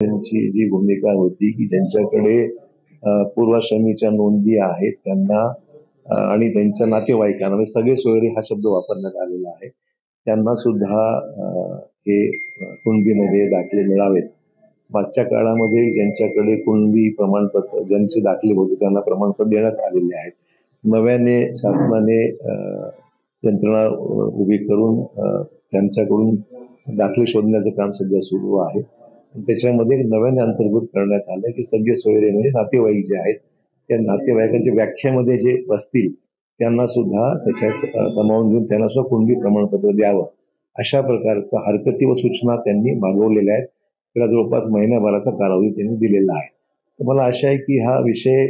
त्यांची जी भूमिका होती की ज्यांच्याकडे पूर्वाश्रमीच्या नोंदी आहेत त्यांना आणि त्यांच्या नातेवाईकांना म्हणजे सगळे सोयरे हा शब्द वापरण्यात आलेला आहे. त्यांना सुद्धा हे कुणबीमध्ये दाखले मिळावेत. मागच्या काळामध्ये ज्यांच्याकडे कुणबी प्रमाणपत्र ज्यांचे दाखले होते त्यांना प्रमाणपत्र देण्यात आलेले आहेत. नव्याने शासनाने यंत्रणा उभी करून त्यांच्याकडून दाखले शोधण्याचं काम सध्या सुरू आहे. त्याच्यामध्ये नव्याने अंतर्भूत करण्यात आलं की सगळे सोयरे म्हणजे नातेवाईक जे आहेत त्या नातेवाईकांच्या व्याख्येमध्ये जे बसतील त्यांना सुद्धा त्याच्यात सामावून घेऊन त्यांना सुद्धा कुणबी प्रमाणपत्र द्यावं अशा प्रकारचा हरकती व सूचना त्यांनी मागवलेल्या आहेत. त्याला जवळपास महिन्याभराचा कालावधी त्यांनी दिलेला आहे. तर मला आशा आहे की हा विषय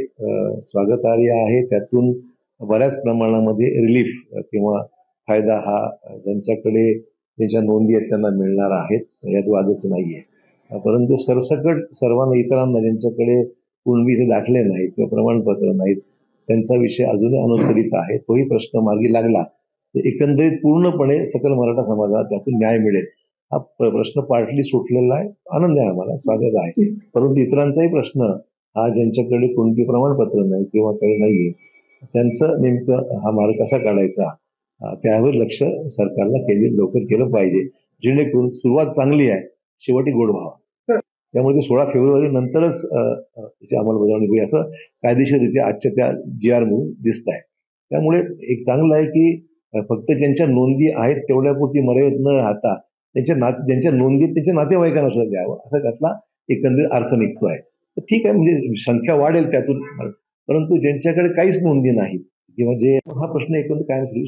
स्वागतार्ह आहे. त्यातून बऱ्याच प्रमाणामध्ये रिलीफ किंवा फायदा हा ज्यांच्याकडे त्याच्या नोंदी आहेत त्यांना मिळणार आहेत, यात वादच नाहीये. परंतु सरसकट सर्वांना इतरांना ज्यांच्याकडे कुणबीचे दाखले नाहीत किंवा प्रमाणपत्र नाहीत त्यांचा विषय अजूनही अनुत्तरित आहे. तोही प्रश्न मार्गी लागला तर एकंदरीत पूर्णपणे सकल मराठा समाजाला त्यातून न्याय मिळेल. हा प्रश्न पार्टली सुटलेला आहे. आनंद आहे, आम्हाला स्वागत आहे. परंतु इतरांचाही प्रश्न हा ज्यांच्याकडे कोणती प्रमाणपत्र नाही किंवा काही नाहीये त्यांचं नेमकं हा मार्ग कसा काढायचा त्यावर लक्ष सरकारला लवकर केलं पाहिजे, जेणेकरून सुरुवात चांगली आहे, शेवटी गोड व्हावा. त्यामुळे 16 फेब्रुवारी नंतरच त्याची अंमलबजावणी होईल असं कायदेशीररित्या आजच्या त्या GR मधून दिसत आहे. त्यामुळे एक चांगलं आहे की फक्त ज्यांच्या नोंदी आहेत तेवढ्यापुरती मर्यादित न राहता ज्यांच्या नोंदी त्यांच्या नातेवाईकांना सुद्धा द्यावं असा त्यातला एकंदरीत अर्थ निघतोय. तर ठीक आहे, म्हणजे संख्या वाढेल त्यातून, परंतु ज्यांच्याकडे काहीच नोंदी नाहीत किंवा जे हा प्रश्न एकंदरीत कायम सुरू